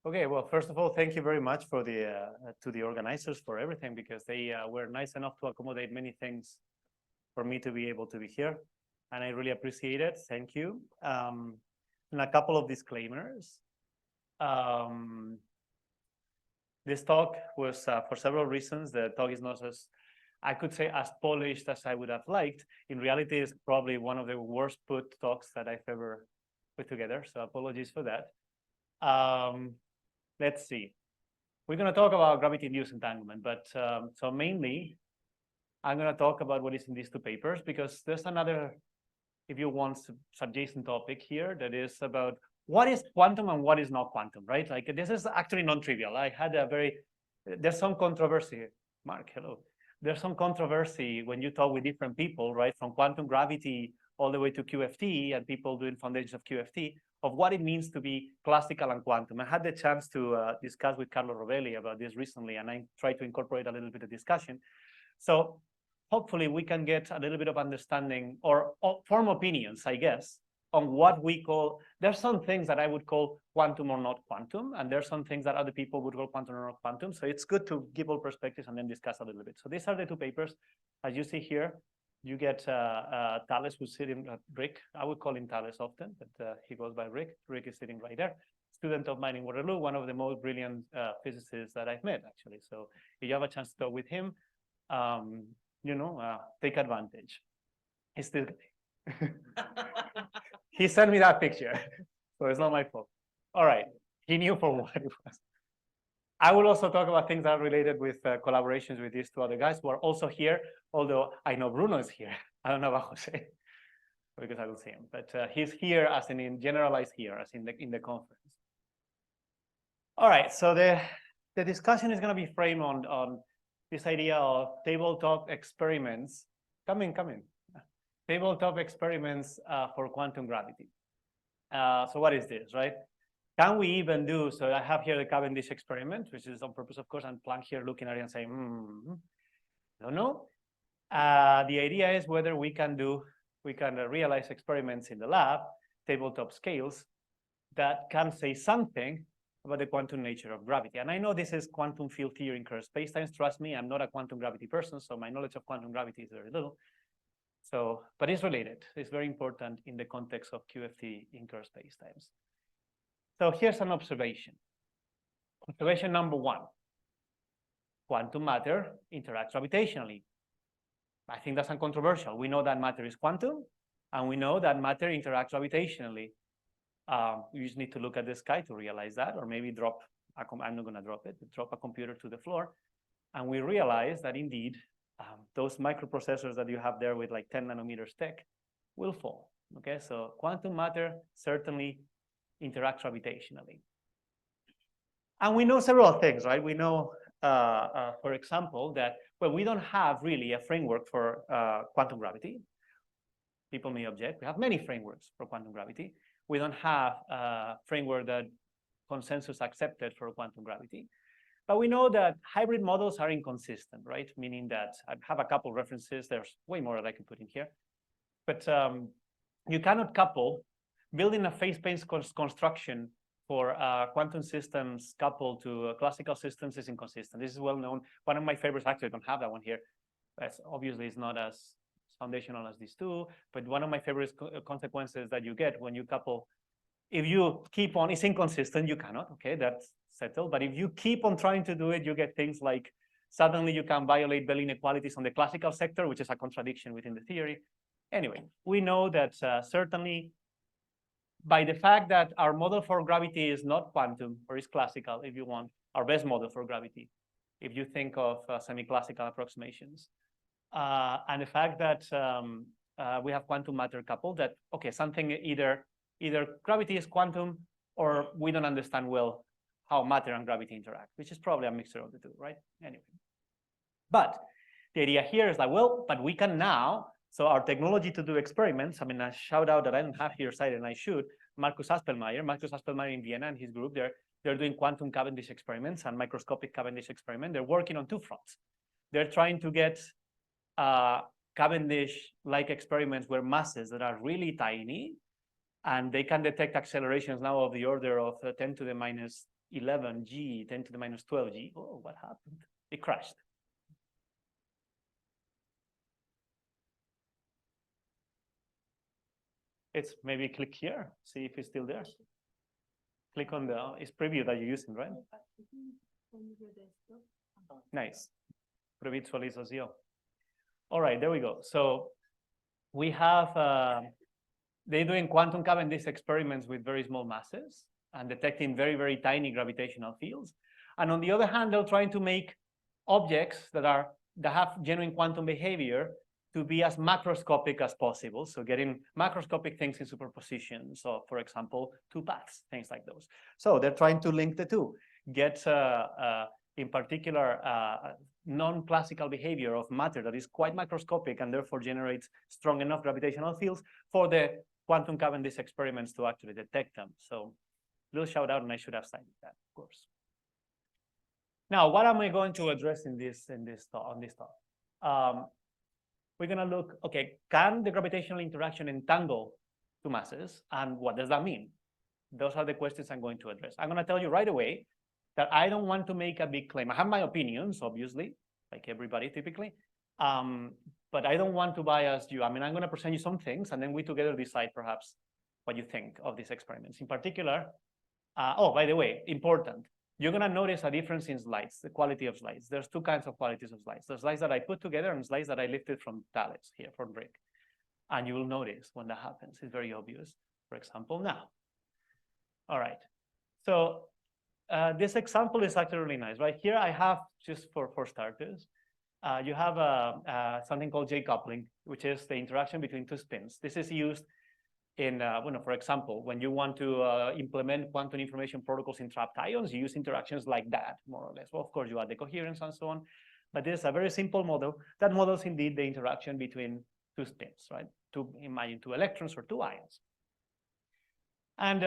Okay, well, first of all, thank you very much for to the organizers for everything, because they were nice enough to accommodate many things for me to be able to be here, and I really appreciate it. Thank you. And a couple of disclaimers. Um, this talk was for several reasons. The talk is not as, I could say, as polished as I would have liked. In reality, it's probably one of the worst put talks that I've ever put together. So apologies for that. Let's see. We're going to talk about gravity-induced entanglement, but so mainly, I'm going to talk about what is in these two papers, because there's another, if you want, adjacent topic here that is about what is quantum and what is not quantum, right? Like, this is actually non-trivial. I had there's some controversy. Mark, hello. There's some controversy when you talk with different people, right? From quantum gravity all the way to QFT and people doing foundations of QFT, of what it means to be classical and quantum. I had the chance to discuss with Carlo Rovelli about this recently, and I tried to incorporate a little bit of discussion. So hopefully we can get a little bit of understanding or form opinions, I guess, on what we call, there's some things that I would call quantum or not quantum, and there's some things that other people would call quantum or not quantum. So it's good to give all perspectives and then discuss a little bit. So these are the two papers. As you see here, you get Thales, who's sitting at Rick. I would call him Thales often, but he goes by Rick. Rick is sitting right there. Student of mine in Waterloo, one of the most brilliant physicists that I've met, actually. So if you have a chance to talk with him, take advantage. He's still he sent me that picture, so it's not my fault. All right, he knew for what it was. I will also talk about things that are related with collaborations with these two other guys who are also here, although I know Bruno is here. I don't know about Jose, because I don't see him, but he's here as in generalized here, as in the conference. All right, so the discussion is going to be framed on this idea of tabletop experiments. Come in. Tabletop experiments for quantum gravity. So what is this, right? Can we even do, so I have here the Cavendish experiment, which is on purpose, of course, and Planck here looking at it and saying, I don't know. The idea is whether we can realize experiments in the lab, tabletop scales, that can say something about the quantum nature of gravity. And I know this is quantum field theory in curved spacetimes. Trust me, I'm not a quantum gravity person, so my knowledge of quantum gravity is very little. So, but it's related. It's very important in the context of QFT in curved spacetimes. So here's an observation. Observation number one. Quantum matter interacts gravitationally. I think that's uncontroversial. We know that matter is quantum, and we know that matter interacts gravitationally. You just need to look at the sky to realize that, or maybe drop, I'm not going to drop it, drop a computer to the floor, and we realize that indeed, those microprocessors that you have there with like 10 nanometers tech will fall. Okay, so quantum matter certainly interacts gravitationally. And we know several things, right? We know, for example, that, well, we don't have really a framework for quantum gravity. People may object. We have many frameworks for quantum gravity. We don't have a framework that consensus accepted for quantum gravity. But we know that hybrid models are inconsistent, right? Meaning that I have a couple references. There's way more that I can put in here. But you cannot couple building a phase-space construction for quantum systems coupled to classical systems is inconsistent. This is well known. One of my favorites, actually, I don't have that one here. That's obviously is not as foundational as these two, but one of my favorite consequences that you get when you couple, if you keep on, it's inconsistent, you cannot, okay, that's settled. But if you keep on trying to do it, you get things like suddenly you can violate Bell inequalities on the classical sector, which is a contradiction within the theory. Anyway, we know that certainly by the fact that our model for gravity is not quantum or is classical, if you want, our best model for gravity, if you think of semi-classical approximations, and the fact that we have quantum matter coupled, that, okay, something either gravity is quantum or we don't understand well how matter and gravity interact, which is probably a mixture of the two, right? Anyway, but the idea here is like, well, but we can now, so our technology to do experiments, I mean, a shout out that I don't have here cited and I should, Markus Aspelmayer in Vienna and his group, they're doing quantum Cavendish experiments and microscopic Cavendish experiment. They're working on two fronts. They're trying to get Cavendish-like experiments where masses that are really tiny, and they can detect accelerations now of the order of 10 to the minus 11 G, 10 to the minus 12 G. Oh, what happened? It crashed. It's maybe click here, see if it's still there. Click on the, it's preview that you're using, right? Nice. Previsualización. All right, there we go. So we have, they're doing quantum Cavendish experiments with very small masses and detecting very, very tiny gravitational fields. And on the other hand, they're trying to make objects that have genuine quantum behavior to be as macroscopic as possible. So getting macroscopic things in superposition. So for example, two paths, things like those. So they're trying to link the two, get in particular non-classical behavior of matter that is quite macroscopic and therefore generates strong enough gravitational fields for the quantum Cavendish experiments to actually detect them. So little shout out, and I should have cited that, of course. Now, what am I going to address on this talk? We're going to look, okay, can the gravitational interaction entangle two masses? And what does that mean? Those are the questions I'm going to address. I'm going to tell you right away that I don't want to make a big claim. I have my opinions, obviously, like everybody typically, but I don't want to bias you. I mean, I'm going to present you some things, and then we together decide perhaps what you think of these experiments. In particular, oh, by the way, important. You're going to notice a difference in slides, the quality of slides. There's two kinds of qualities of slides. The slides that I put together and slides that I lifted from tablets here from Rick. And you will notice when that happens. It's very obvious, for example, now. All right. So this example is actually really nice, right? Here I have, just for starters, you have something called J-coupling, which is the interaction between two spins. This is used in, for example, when you want to implement quantum information protocols in trapped ions, you use interactions like that, more or less. Well, of course, you add the coherence and so on, but this is a very simple model that models indeed the interaction between two spins, right? Imagine two electrons or two ions. And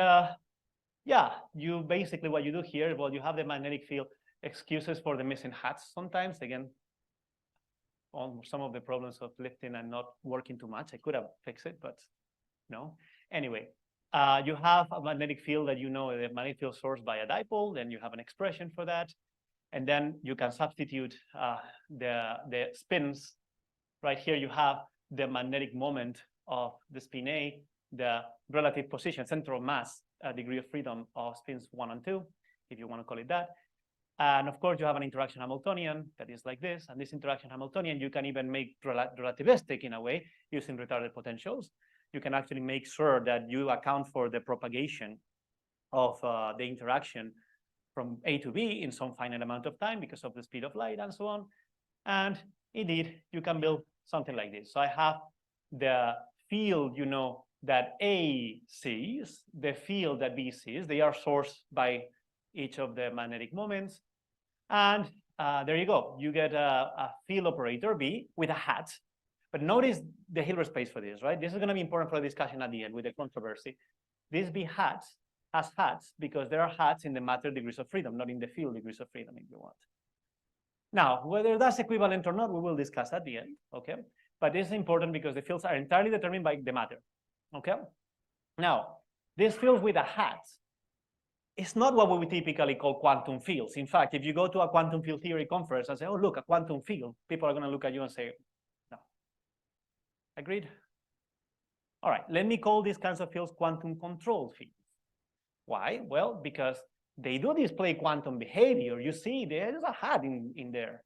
yeah, you basically, what you do here, well, you have the magnetic field, excuses for the missing hats sometimes. Again, on some of the problems of lifting and not working too much, I could have fixed it, but no. Anyway, you have a magnetic field that you know the magnetic field source by a dipole, then you have an expression for that. And then you can substitute the spins. Right here, you have the magnetic moment of the spin A, the relative position, central mass, degree of freedom of spins 1 and 2, if you want to call it that. And of course, you have an interaction Hamiltonian that is like this. And this interaction Hamiltonian, you can even make relativistic in a way using retarded potentials. You can actually make sure that you account for the propagation of the interaction from A to B in some finite amount of time because of the speed of light and so on. And indeed, you can build something like this. So I have the field, that A sees, the field that B sees. They are sourced by each of the magnetic moments. And there you go. You get a field operator, B, with a hat. But notice the Hilbert space for this, right? This is going to be important for the discussion at the end with the controversy. This B hat has hats because there are hats in the matter degrees of freedom, not in the field degrees of freedom, if you want. Now, whether that's equivalent or not, we will discuss at the end, okay? But this is important because the fields are entirely determined by the matter, okay? Now, these fields with a hat, it's not what we would typically call quantum fields. In fact, if you go to a quantum field theory conference and say, oh, look, a quantum field, people are going to look at you and say, no. Agreed? All right, let me call these kinds of fields quantum controlled fields. Why? Well, because they do display quantum behavior. You see, there's a hat in there.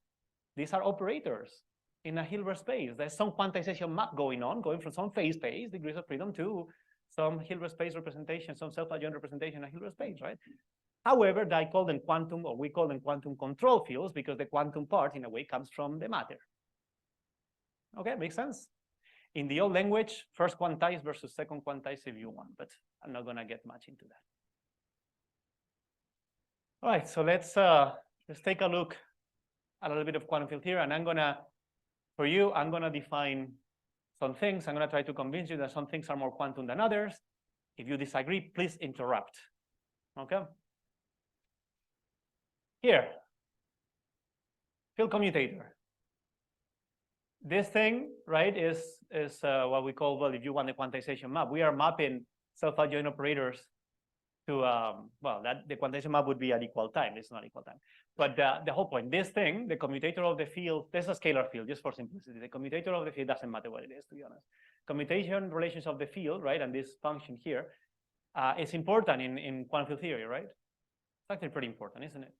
These are operators in a Hilbert space. There's some quantization map going on, going from some phase space, degrees of freedom, to some Hilbert space representation, some self-adjoint representation in Hilbert space, right? However, I call them quantum, or we call them quantum control fields because the quantum part, in a way, comes from the matter. Okay, makes sense? In the old language, first quantized versus second quantized if you want, but I'm not going to get much into that. All right, so let's take a look at a little bit of quantum field here, and I'm going to define some things. I'm going to try to convince you that some things are more quantum than others. If you disagree, please interrupt. Okay? Here, field commutator. This thing, right, is what we call, well, if you want the quantization map, we are mapping self-adjoint operators well, that the quantization map would be at equal time. It's not equal time. But the whole point, this thing, the commutator of the field, there's a scalar field, just for simplicity. The commutator of the field doesn't matter what it is, to be honest. Commutation relations of the field, right, and this function here, is important in quantum field theory, right? It's actually pretty important, isn't it?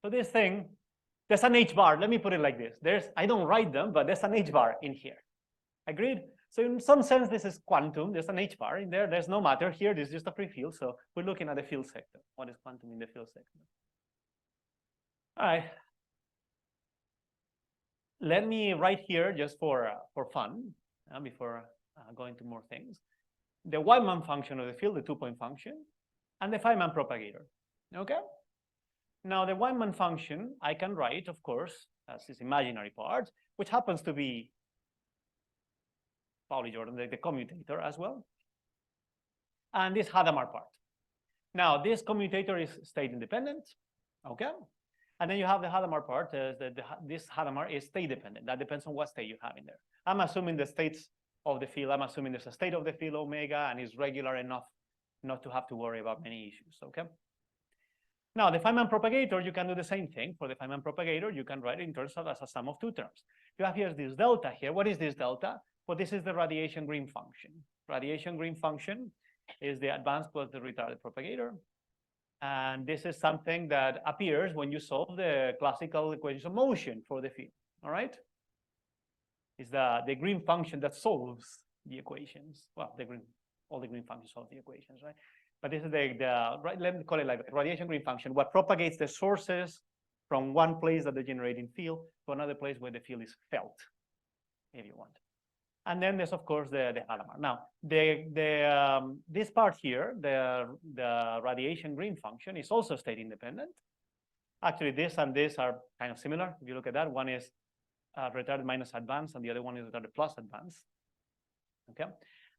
So this thing, there's an H bar. Let me put it like this. I don't write them, but there's an H bar in here. Agreed? So in some sense, this is quantum. There's an H bar in there. There's no matter here. This is just a free field. So we're looking at the field sector. What is quantum in the field sector? All right. Let me write here just for fun, before going to more things. The Weinmann function of the field, the two-point function, and the Feynman propagator. Okay? Now, the Weinmann function, I can write, of course, as this imaginary part, which happens to be Pauli Jordan, the commutator as well. And this Hadamard part. Now, this commutator is state independent, okay? And then you have the Hadamard part. This Hadamard is state dependent. That depends on what state you have in there. I'm assuming the states of the field. I'm assuming there's a state of the field omega and is regular enough not to have to worry about many issues, okay? Now, the Feynman propagator, you can do the same thing. For the Feynman propagator, you can write it in terms of as a sum of two terms. You have here this delta here. What is this delta? Well, this is the radiation Green function. Radiation Green function is the advanced plus the retarded propagator. And this is something that appears when you solve the classical equations of motion for the field, all right? It's the Green function that solves the equations. Well, all the Green functions solve the equations, right? But this is right, let me call it like radiation Green function, what propagates the sources from one place that they generate in field to another place where the field is felt, if you want. And then there's, of course, the Hadamard. Now, this part here, the radiation Green function is also state independent. Actually, this and this are kind of similar. If you look at that, one is retarded minus advanced, and the other one is retarded plus advanced. Okay,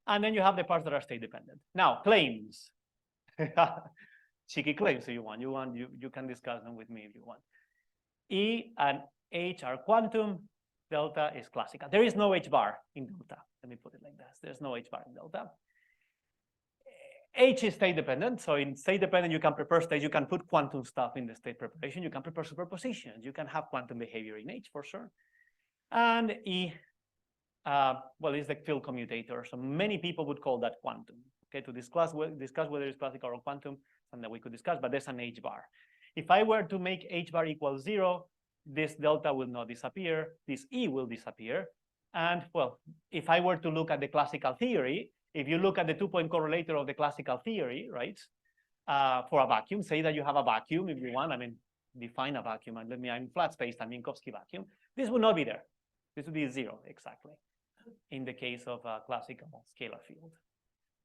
and then you have the parts that are state dependent. Now, claims, cheeky claims. If you want, you can discuss them with me if you want. E and H are quantum. Delta is classical. There is no H bar in delta. Let me put it like this. There's no H bar in delta. H is state dependent. So in state dependent, you can prepare states. You can put quantum stuff in the state preparation. You can prepare superpositions. You can have quantum behavior in H for sure. And E, well, is the field commutator. So many people would call that quantum. Okay, to discuss whether it's classical or quantum, and that we could discuss, but there's an H bar. If I were to make H bar equal 0, this delta will not disappear, this E will disappear. And well, if I were to look at the classical theory, if you look at the two-point correlator of the classical theory, right, for a vacuum, say that you have a vacuum if you want, I mean, define a vacuum, and let me, I'm flat space, I mean, Minkowski vacuum. This would not be there. This would be 0 exactly in the case of a classical scalar field.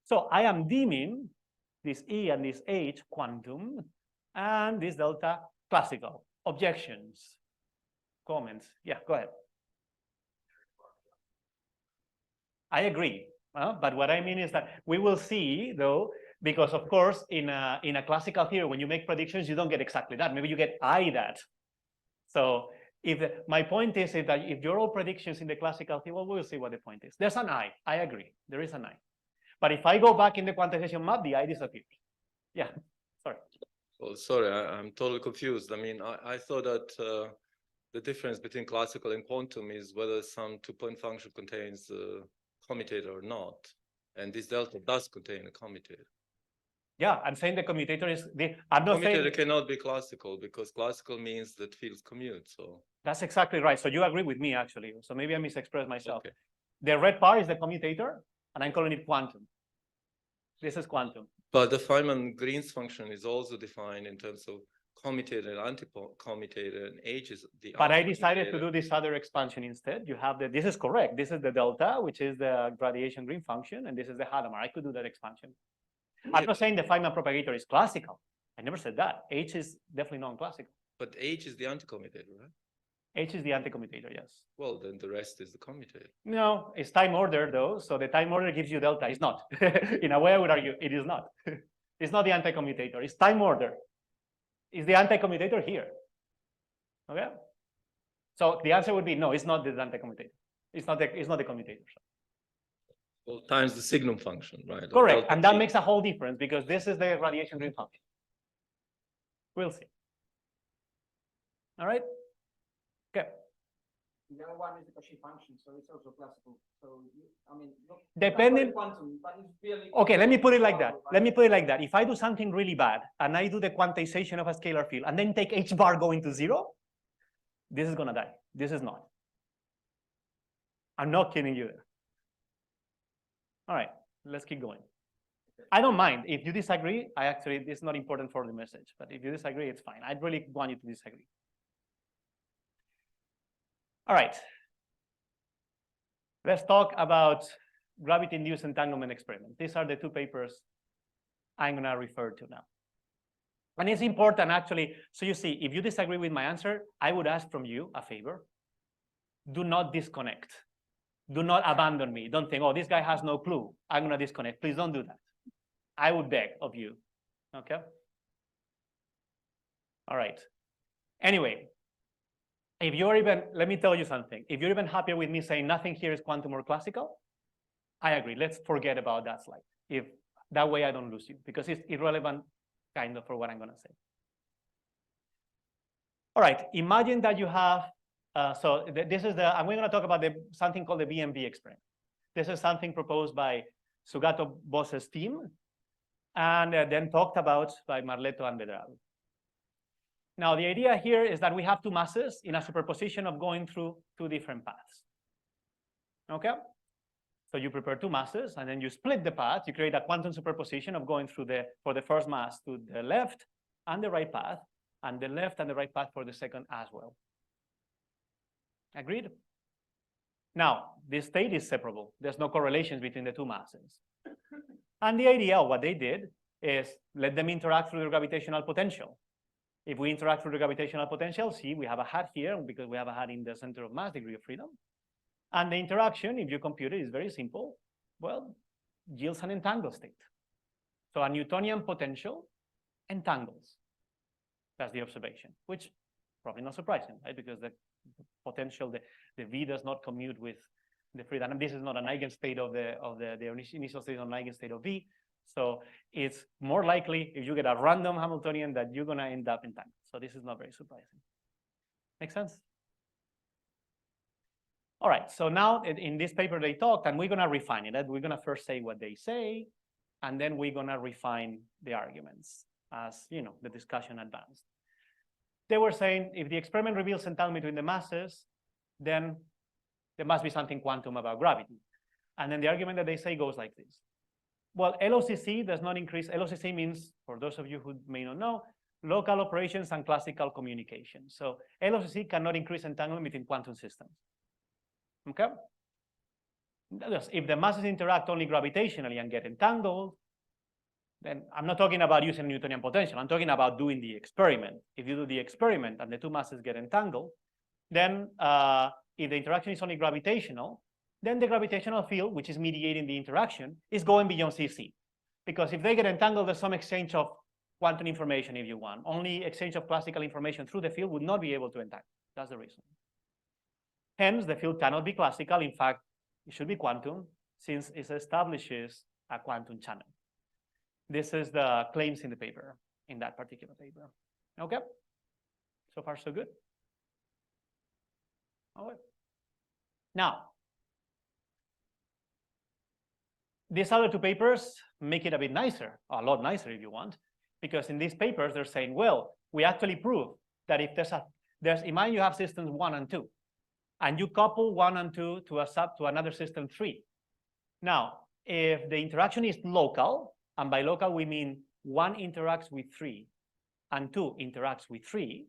So I am deeming this E and this H quantum and this delta classical. Objections? Comments? Yeah, go ahead. I agree, but what I mean is that we will see, though, because of course, in a classical theory, when you make predictions, you don't get exactly that. Maybe you get I that. So my point is that if you're all predictions in the classical theory, well, we'll see what the point is. There's an I. I agree. There is an I. But if I go back in the quantization map, the I disappears. Yeah, sorry. Well, sorry, I'm totally confused. I mean, I thought that the difference between classical and quantum is whether some two-point function contains a commutator or not. And this delta does contain a commutator. Yeah, I'm saying the commutator is I'm not saying commutator cannot be classical because classical means that fields commute. So that's exactly right. So you agree with me actually. So maybe I misexpressed myself. Okay. The red part is the commutator, and I'm calling it quantum. This is quantum. But the Feynman-Green's function is also defined in terms of commutator and anti-commutator, and H is the. But I decided to do this other expansion instead. You have this is correct. This is the delta, which is the radiation Green function, and this is the Hadamard. I could do that expansion. I'm not saying the Feynman propagator is classical. I never said that. H is definitely non-classical. But H is the anti-commutator, right? H is the anti-commutator, yes. Well, then the rest is the commutator. No, it's time order though. So the time order gives you delta. It's not. In a way, I would argue it is not. It's not the anti-commutator. It's time order. Is the anti-commutator here? Okay. So the answer would be no. It's not the anti-commutator. It's not the commutator. Well, times the signum function, right? Correct, and that makes a whole difference because this is the radiation ring function. We'll see. All right. Okay. The other one is the Cauchy function, so it's also classical. So I mean, depending. Quantum, but it's really Okay, let me put it like that. Let me put it like that. If I do something really bad and I do the quantization of a scalar field and then take h bar going to 0, this is gonna die. This is not. I'm not kidding you there. All right, let's keep going. I don't mind. If you disagree, it's not important for the message, but if you disagree, it's fine. I really want you to disagree. All right. Let's talk about gravity-induced entanglement experiment. These are the two papers I'm gonna refer to now. And it's important actually, so you see, if you disagree with my answer, I would ask from you a favor. Do not disconnect. Do not abandon me. Don't think, oh, this guy has no clue. I'm gonna disconnect. Please don't do that. I would beg of you, okay? All right. Anyway, if you're even, let me tell you something. If you're even happier with me saying nothing here is quantum or classical, I agree. Let's forget about that slide. If that way I don't lose you, because it's irrelevant kind of for what I'm gonna say. All right, imagine that you have, this is the, and we're gonna talk about something called the BMV experiment. This is something proposed by Sugato Boss's team, and then talked about by Marletto and Vedrado. Now, the idea here is that we have two masses in a superposition of going through two different paths. Okay? So you prepare two masses, and then you split the path. You create a quantum superposition of going through for the first mass to the left and the right path, and the left and the right path for the second as well. Agreed? Now, this state is separable. There's no correlations between the two masses. And the idea of what they did is let them interact through the gravitational potential. If we interact through the gravitational potential, see, we have a hat here because we have a hat in the center of mass, degree of freedom. And the interaction, if you compute it, is very simple. Well, yields an entangled state. So a Newtonian potential entangles. That's the observation, which probably not surprising, right? Because the potential, the V does not commute with the freedom. And this is not an eigenstate of the initial state, on an eigenstate of V. So it's more likely if you get a random Hamiltonian that you're gonna end up entangled. So this is not very surprising. Make sense? All right, so now in this paper they talked, and we're gonna refine it. We're gonna first say what they say, and then we're gonna refine the arguments as the discussion advanced. They were saying if the experiment reveals entanglement between the masses, then there must be something quantum about gravity. And then the argument that they say goes like this. Well, LOCC does not increase. LOCC means, for those of you who may not know, local operations and classical communication. So LOCC cannot increase entanglement between quantum systems. Okay? If the masses interact only gravitationally and get entangled, then I'm not talking about using Newtonian potential. I'm talking about doing the experiment. If you do the experiment and the two masses get entangled, then if the interaction is only gravitational, then the gravitational field, which is mediating the interaction, is going beyond CC. Because if they get entangled, there's some exchange of quantum information, if you want. Only exchange of classical information through the field would not be able to entangle. That's the reason. Hence, the field cannot be classical. In fact, it should be quantum, since it establishes a quantum channel. This is the claims in the paper, in that particular paper. Okay? So far, so good. All right. Now, these other two papers make it a bit nicer, a lot nicer if you want, because in these papers, they're saying, well, we actually prove that if imagine you have systems 1 and 2, and you couple 1 and 2 to another system 3. Now, if the interaction is local, and by local we mean 1 interacts with 3, and 2 interacts with 3,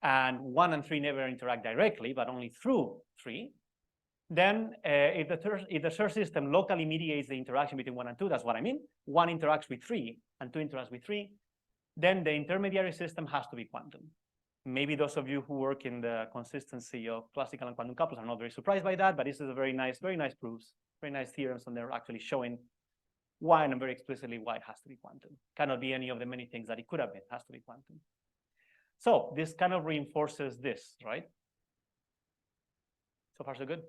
and 1 and 3 never interact directly, but only through 3, then if the third system locally mediates the interaction between 1 and 2, that's what I mean, 1 interacts with 3, and 2 interacts with 3, then the intermediary system has to be quantum. Maybe those of you who work in the consistency of classical and quantum couples are not very surprised by that, but this is a very nice proofs, very nice theorems, and they're actually showing why, and very explicitly why it has to be quantum. Cannot be any of the many things that it could have been, it has to be quantum. So this kind of reinforces this, right? So far, so good.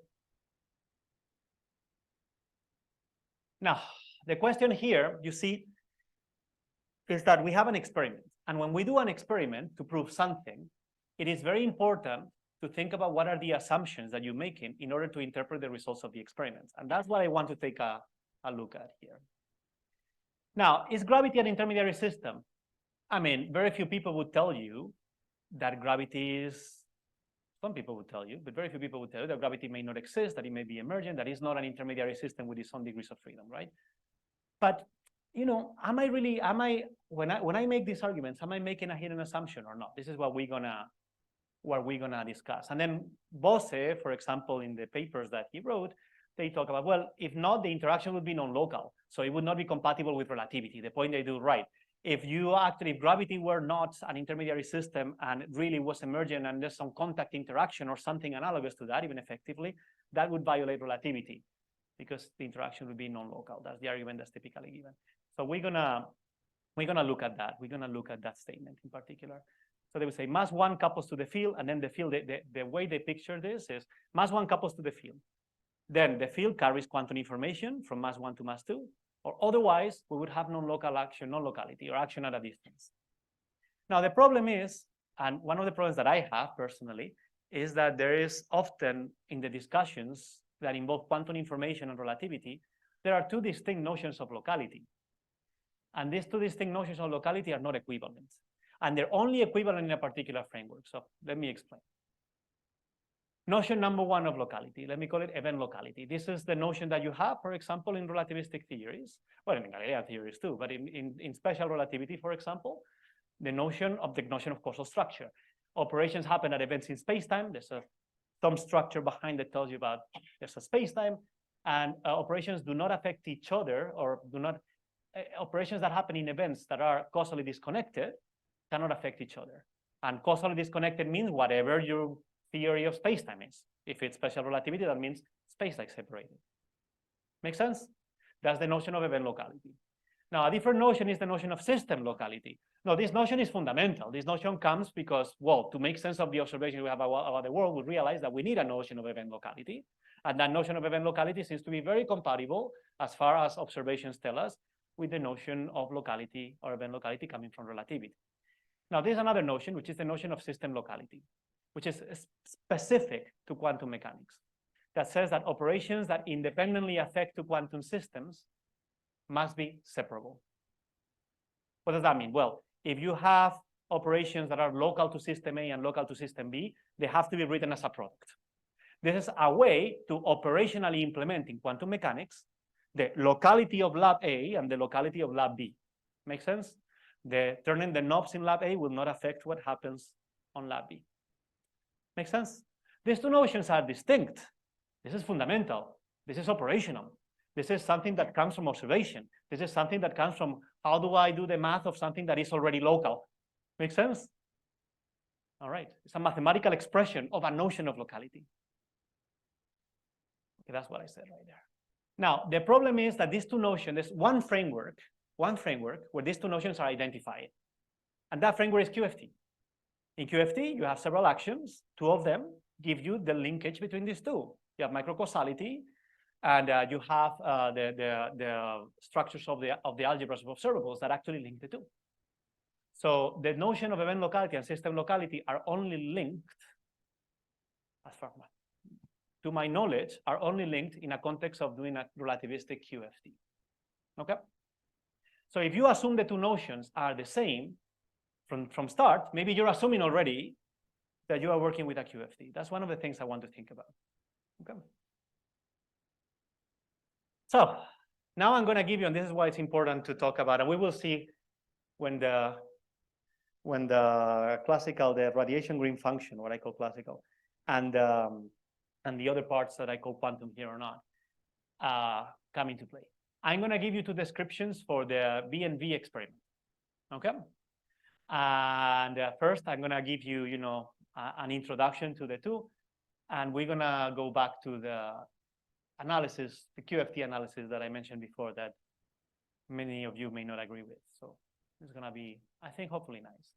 Now, the question here, you see, is that we have an experiment. And when we do an experiment to prove something, it is very important to think about what are the assumptions that you're making in order to interpret the results of the experiments. And that's what I want to take a look at here. Now, is gravity an intermediary system? I mean, very few people would tell you that gravity is, some people would tell you, but very few people would tell you that gravity may not exist, that it may be emergent, that it's not an intermediary system with its own degrees of freedom, right? But, you know, when I make these arguments, am I making a hidden assumption or not? This is what we're gonna discuss. And then Bose, for example, in the papers that he wrote, they talk about, well, if not, the interaction would be non-local. So it would not be compatible with relativity. The point they do right. If gravity were not an intermediary system and really was emergent and there's some contact interaction or something analogous to that, even effectively, that would violate relativity because the interaction would be non-local. That's the argument that's typically given. So we're gonna look at that. We're gonna look at that statement in particular. So they would say mass one couples to the field, and then the field, the way they picture this is mass one couples to the field. Then the field carries quantum information from mass one to mass two, or otherwise we would have non-local action, non-locality, or action at a distance. Now the problem is, and one of the problems that I have personally, is that there is often in the discussions that involve quantum information and relativity, there are two distinct notions of locality. And these two distinct notions of locality are not equivalent. And they're only equivalent in a particular framework. So let me explain. Notion number one of locality, let me call it event locality. This is the notion that you have, for example, in relativistic theories, well, in Galilean theories too, but in special relativity, for example, the notion of causal structure. Operations happen at events in space-time. There's some structure behind that tells you about there's a space-time, and operations do not affect each other, or operations that happen in events that are causally disconnected cannot affect each other. And causally disconnected means whatever your theory of space-time is. If it's special relativity, that means space-like separated. Make sense? That's the notion of event locality. Now, a different notion is the notion of system locality. No, this notion is fundamental. This notion comes because, well, to make sense of the observation we have about the world, we realize that we need a notion of event locality. And that notion of event locality seems to be very compatible, as far as observations tell us, with the notion of locality or event locality coming from relativity. Now, there's another notion, which is the notion of system locality, which is specific to quantum mechanics, that says that operations that independently affect two quantum systems must be separable. What does that mean? Well, if you have operations that are local to system A and local to system B, they have to be written as a product. This is a way to operationally implement in quantum mechanics the locality of lab A and the locality of lab B. Make sense? Turning the knobs in lab A will not affect what happens on lab B. Make sense? These two notions are distinct. This is fundamental. This is operational. This is something that comes from observation. This is something that comes from how do I do the math of something that is already local. Make sense? All right. It's a mathematical expression of a notion of locality. Okay, that's what I said right there. Now, the problem is that these two notions, there's one framework where these two notions are identified. And that framework is QFT. In QFT, you have several actions. Two of them give you the linkage between these two. You have microcausality, and you have the structures of the algebras of observables that actually link the two. So the notion of event locality and system locality are only linked, as far as to my knowledge, are only linked in a context of doing a relativistic QFT. Okay? So if you assume the two notions are the same from start, maybe you're assuming already that you are working with a QFT. That's one of the things I want to think about. Okay. So now I'm going to give you, and this is why it's important to talk about, and we will see when the classical, the radiation green function, what I call classical, and the other parts that I call quantum here or not, come into play. I'm going to give you two descriptions for the B and V experiment. Okay. And first, I'm going to give you, an introduction to the two, and we're going to go back to the analysis, the QFT analysis that I mentioned before that many of you may not agree with. So it's going to be, I think, hopefully nice.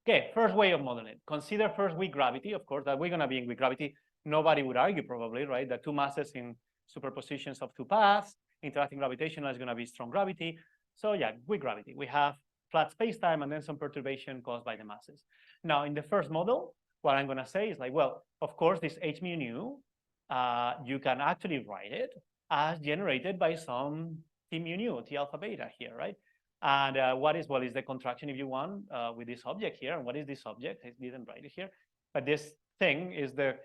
Okay, first way of modeling it. Consider first weak gravity, of course, that we're going to be in weak gravity. Nobody would argue probably, right? That two masses in superpositions of two paths, Interacting gravitational is going to be strong gravity. So yeah, weak gravity. We have flat space-time and then some perturbation caused by the masses. Now, in the first model, what I'm going to say is like, well, of course, this h mu nu, you can actually write it as generated by some t mu nu, t alpha beta here, right? And what is the contraction, if you want, with this object here? And what is this object? I didn't write it here, but this thing is the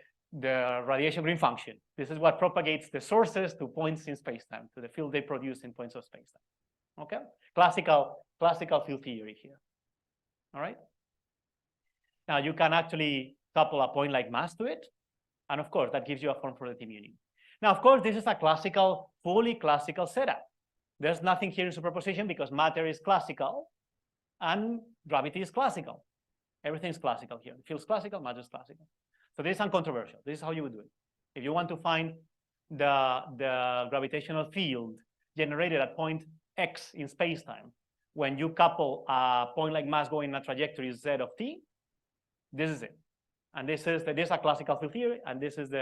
radiation green function. This is what propagates the sources to points in spacetime, to the field they produce in points of spacetime. Okay, classical field theory here. All right. Now you can actually couple a point like mass to it, and of course that gives you a form for the t mu nu. Now, of course, this is a classical, fully classical setup. There's nothing here in superposition because matter is classical and gravity is classical. Everything's classical here. Field's classical, matter is classical. So this is uncontroversial. This is how you would do it. If you want to find the gravitational field generated at point x in spacetime, when you couple a point like mass going in a trajectory z of t, this is it. And this is a classical field theory, and this is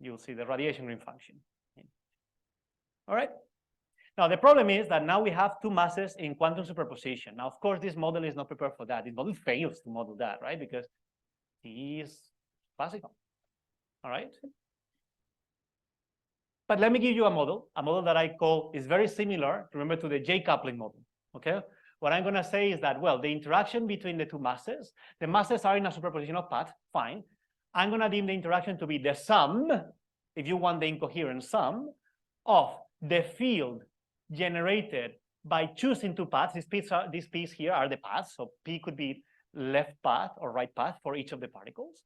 you'll see the radiation green function. All right. Now, the problem is that now we have two masses in quantum superposition. Now, of course, this model is not prepared for that. This model fails to model that, right? Because T is classical. All right. But let me give you a model that I call is very similar, remember, to the J coupling model. Okay. What I'm going to say is that, well, the interaction between the two masses, the masses are in a superpositional path, fine. I'm going to deem the interaction to be the sum, if you want the incoherent sum, of the field generated by choosing two paths. These P's here are the paths. So P could be left path or right path for each of the particles.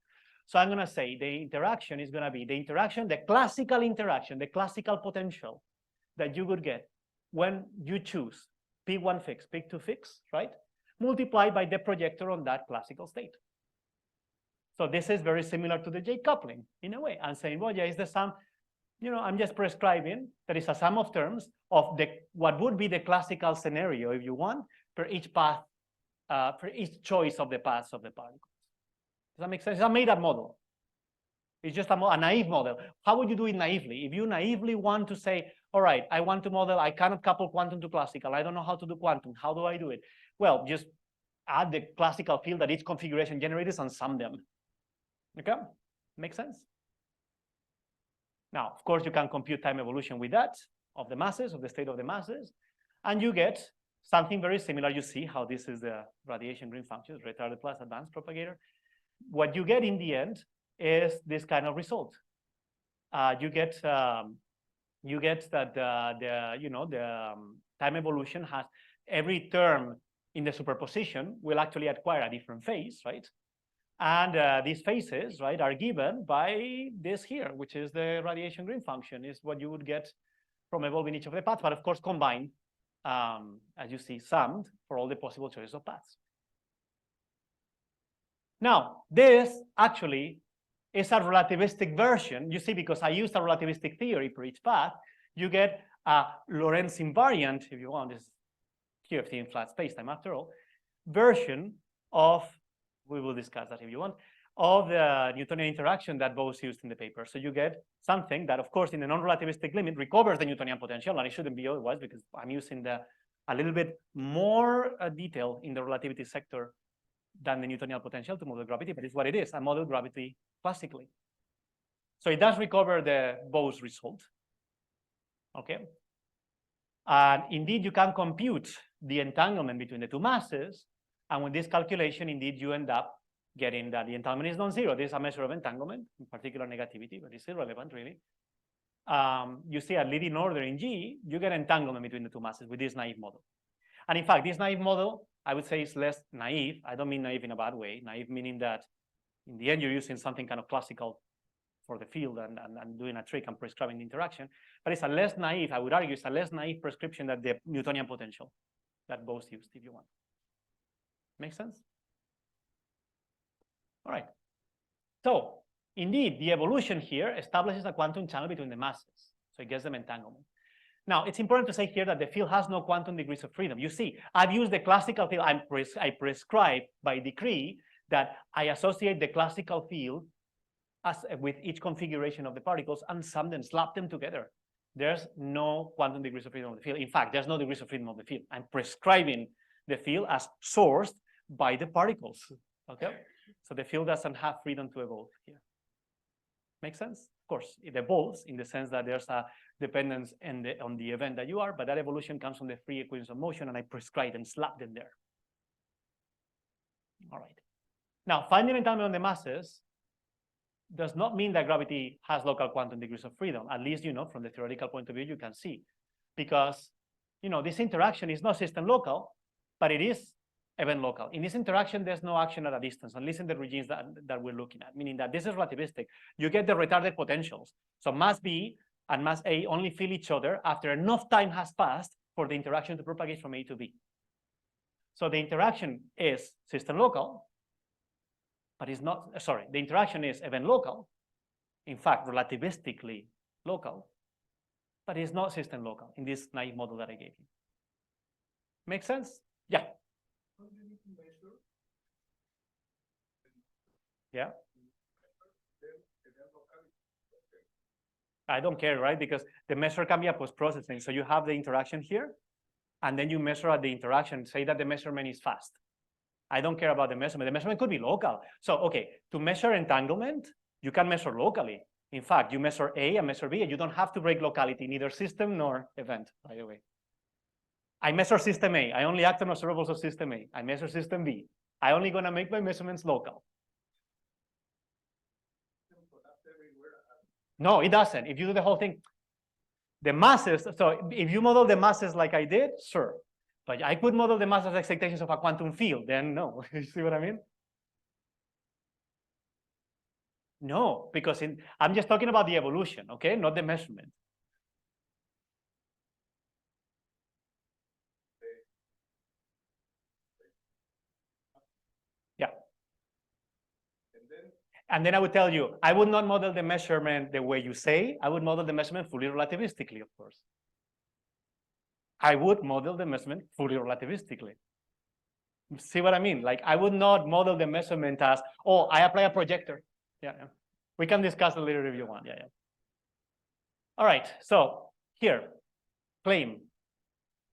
So I'm going to say the interaction is going to be the classical interaction, the classical potential that you would get when you choose P1 fixed, P2 fixed, right? Multiplied by the projector on that classical state. So this is very similar to the J coupling in a way. I'm saying, well, yeah, it's the sum. You know, I'm just prescribing that it's a sum of terms of what would be the classical scenario, if you want, for each path, for each choice of the paths of the particles. Does that make sense? It's a made-up model. It's just a naive model. How would you do it naively? If you naively want to say, all right, I want to model, I cannot couple quantum to classical. I don't know how to do quantum. How do I do it? Well, just add the classical field that each configuration generates and sum them. Okay? Makes sense? Now, of course, you can compute time evolution with that, of the masses, of the state of the masses, and you get something very similar. You see how this is the radiation green function, retarded plus advanced propagator. What you get in the end is this kind of result. You get that the time evolution has every term in the superposition will actually acquire a different phase, right? And these phases, right, are given by this here, which is the radiation green function, is what you would get from evolving each of the paths, but of course combined, as you see, summed for all the possible choices of paths. Now, this actually is a relativistic version. You see, because I used a relativistic theory for each path, you get a Lorentz invariant, if you want, this QFT in flat spacetime after all, version of, we will discuss that if you want, of the Newtonian interaction that Bose used in the paper. So you get something that, of course, in the non-relativistic limit recovers the Newtonian potential, and it shouldn't be otherwise because I'm using a little bit more detail in the relativity sector than the Newtonian potential to model gravity, but it's what it is. I model gravity classically. So it does recover the Bose result. Okay. And indeed, you can compute the entanglement between the two masses. And with this calculation, indeed, you end up getting that the entanglement is non-zero. This is a measure of entanglement, in particular negativity, but it's irrelevant, really. You see a leading order in G, you get entanglement between the two masses with this naive model. And in fact, this naive model, I would say, is less naive. I don't mean naive in a bad way. Naive meaning that in the end, you're using something kind of classical for the field and doing a trick and prescribing the interaction. But it's a less naive, I would argue, it's a less naive prescription than the Newtonian potential that Bose used, if you want. Make sense? All right. So indeed, the evolution here establishes a quantum channel between the masses. So it gets them entanglement. Now, it's important to say here that the field has no quantum degrees of freedom. You see, I've used the classical field. I prescribe by decree that I associate the classical field with each configuration of the particles and sum them, slap them together. there's no quantum degrees of freedom of the field. In fact, there's no degrees of freedom of the field. I'm prescribing the field as sourced by the particles. Okay, so the field doesn't have freedom to evolve here. Make sense? Of course, it evolves in the sense that there's a dependence on the event that you are, but that evolution comes from the free equations of motion, and I prescribe and slap them there. All right. Now, finding entanglement on the masses does not mean that gravity has local quantum degrees of freedom. At least, from the theoretical point of view, you can see, because, this interaction is not system local, but it is event local. In this interaction, there's no action at a distance, at least in the regimes that we're looking at, meaning that this is relativistic. You get the retarded potentials. So mass B and mass A only feel each other after enough time has passed for the interaction to propagate from A to B. So the interaction is system local, but it's not, the interaction is event local, in fact, relativistically local, but it's not system local in this naive model that I gave you. Make sense? Yeah. Yeah. I don't care, right? Because the measure can be a post-processing. So you have the interaction here, and then you measure at the interaction, say that the measurement is fast. I don't care about the measurement. The measurement could be local. So, okay, to measure entanglement, you can measure locally. In fact, you measure A and measure B, and you don't have to break locality, neither system nor event, by the way. I measure system A. I only act on observables of system A. I measure system B. I only gonna make my measurements local. No, it doesn't. If you do the whole thing, the masses, so if you model the masses like I did, sure. But I could model the masses excitations of a quantum field, then no. You see what I mean? No, because I'm just talking about the evolution, okay? Not the measurement. Yeah. And then I would tell you, I would not model the measurement the way you say. I would model the measurement fully relativistically, of course. I would model the measurement fully relativistically. See what I mean? Like, I would not model the measurement as, oh, I apply a projector. Yeah. We can discuss it later if you want. Yeah. All right. So here, claim.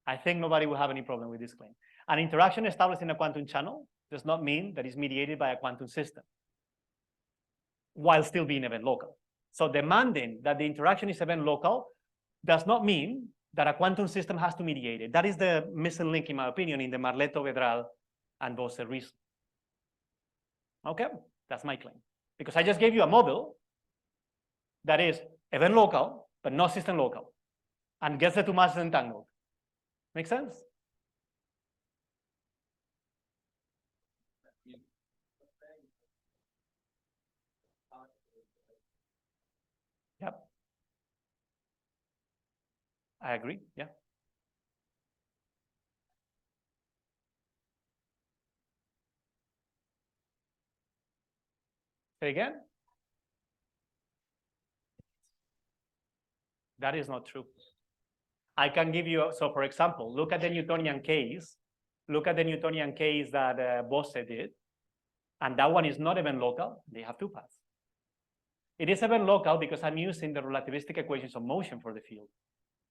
I think nobody will have any problem with this claim. An interaction established in a quantum channel does not mean that it's mediated by a quantum system, while still being event local. So demanding that the interaction is event local does not mean that a quantum system has to mediate it. That is the missing link, in my opinion, in the Marletto-Vedral and Bose reason. Okay, that's my claim. Because I just gave you a model that is event local, but not system local, and gets the two masses entangled. Make sense? Yep. I agree, yeah. Say again? That is not true. I can give you, so for example, look at the Newtonian case. Look at the Newtonian case that Bose did. And that one is not event local. They have two paths. It is event local because I'm using the relativistic equations of motion for the field.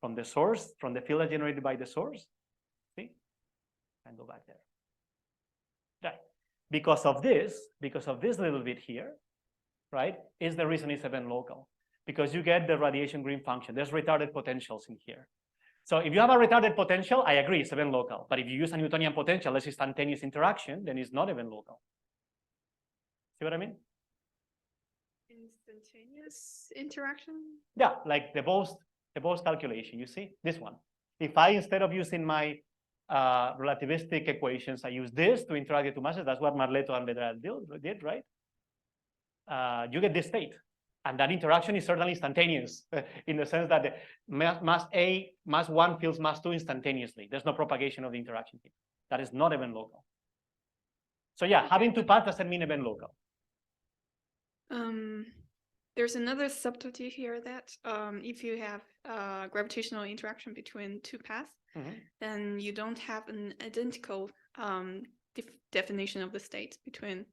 From the source, from the field that's generated by the source. See? And go back there. Right. Because of this little bit here, right, is the reason it's event local. Because you get the radiation green function. There's retarded potentials in here. So if you have a retarded potential, I agree, it's event local. But if you use a Newtonian potential as instantaneous interaction, then it's not event local. See what I mean? Instantaneous interaction? Yeah, like the Bose calculation, you see? This one. If I, instead of using my relativistic equations, I use this to interact the two masses, that's what Marletto and Vedral did, right? You get this state. And that interaction is certainly instantaneous in the sense that the mass A, mass 1 feels mass 2 instantaneously. There's no propagation of the interaction here. That is not event local. So yeah, having two paths doesn't mean event local. There's another subtlety here that if you have gravitational interaction between two paths, then you don't have an identical definition of the states between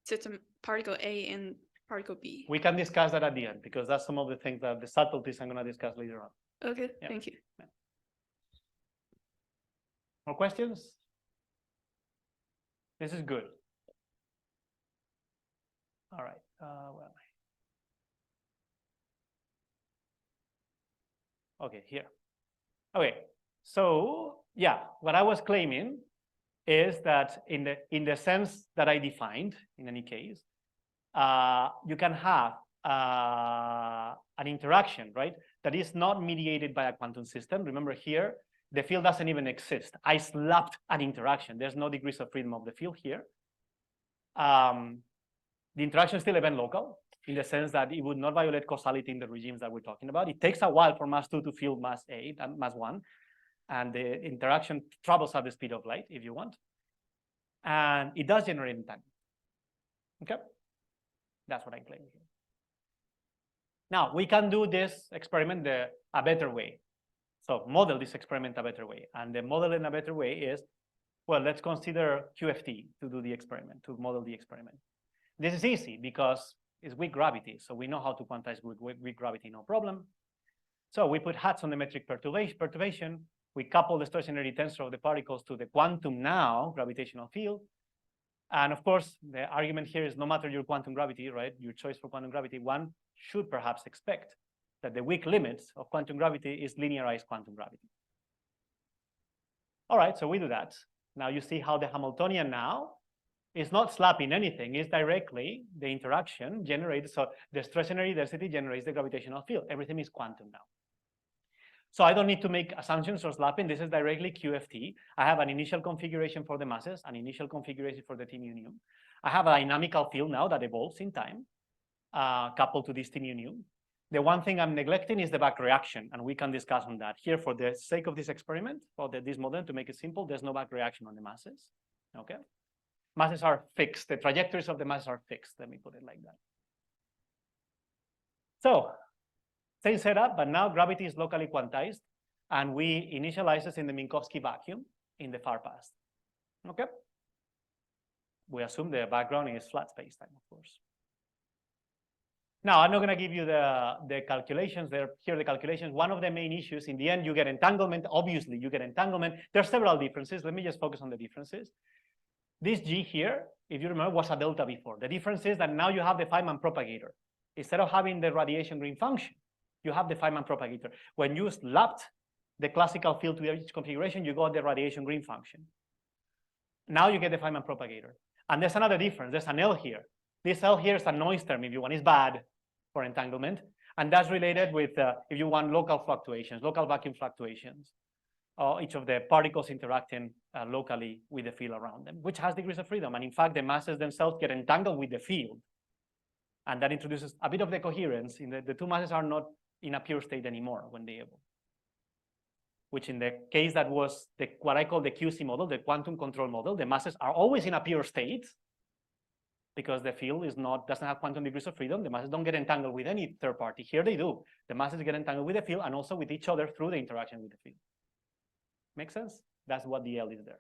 system particle A and particle B. We can discuss that at the end because that's some of the things that the subtleties I'm going to discuss later on. Okay, Yeah. thank you. More questions? This is good. All right. Where am I? Okay, here. Okay. So yeah, what I was claiming is that in the sense that I defined, in any case, you can have an interaction, right? That is not mediated by a quantum system. Remember here, the field doesn't even exist. I slapped an interaction. There's no degrees of freedom of the field here. The interaction is still event local in the sense that it would not violate causality in the regimes that we're talking about. It takes a while for mass 2 to field mass 8 and mass 1. And the interaction travels at the speed of light, if you want. And it does generate entanglement. Okay? That's what I'm claiming here. Now, we can do this experiment a better way. So model this experiment a better way. And the model in a better way is, well, let's consider QFT to do the experiment, to model the experiment. This is easy because it's weak gravity. So we know how to quantize weak gravity, no problem. So we put hats on the metric perturbation. We couple the stationary tensor of the particles to the quantum now gravitational field. And of course, the argument here is no matter your quantum gravity, right, your choice for quantum gravity, one should perhaps expect that the weak limits of quantum gravity is linearized quantum gravity. All right, so we do that. Now you see how the Hamiltonian now is not slapping anything, it's directly the interaction generated. So the stationary density generates the gravitational field. Everything is quantum now. So I don't need to make assumptions or slapping. This is directly QFT. I have an initial configuration for the masses, an initial configuration for the thin union. I have a dynamical field now that evolves in time, coupled to this thin union. The one thing I'm neglecting is the back reaction, and we can discuss on that. Here, for the sake of this experiment, or this model, to make it simple, there's no back reaction on the masses, okay? Masses are fixed. The trajectories of the masses are fixed. Let me put it like that. So, same setup, but now gravity is locally quantized, and we initialize this in the Minkowski vacuum in the far past. Okay? We assume the background is flat spacetime, of course. Now, I'm not going to give you the calculations. Here are the calculations. One of the main issues, in the end, you get entanglement. Obviously, you get entanglement. There are several differences. Let me just focus on the differences. This G here, if you remember, was a delta before. The difference is that now you have the Feynman propagator. Instead of having the radiation green function, you have the Feynman propagator. When you slapped the classical field to each configuration, you got the radiation green function. Now you get the Feynman propagator. And there's another difference. There's an L here. This L here is a noise term, if you want. It's bad for entanglement. And that's related with, if you want, local fluctuations, local vacuum fluctuations. Each of the particles interacting locally with the field around them, which has degrees of freedom. And in fact, the masses themselves get entangled with the field. And that introduces a bit of the coherence. In the two masses are not in a pure state anymore when they evolve. Which in the case that was what I call the QC model, the quantum control model, the masses are always in a pure state because the field doesn't have quantum degrees of freedom. The masses don't get entangled with any third party. Here they do. The masses get entangled with the field and also with each other through the interaction with the field. Make sense? That's what the L is there.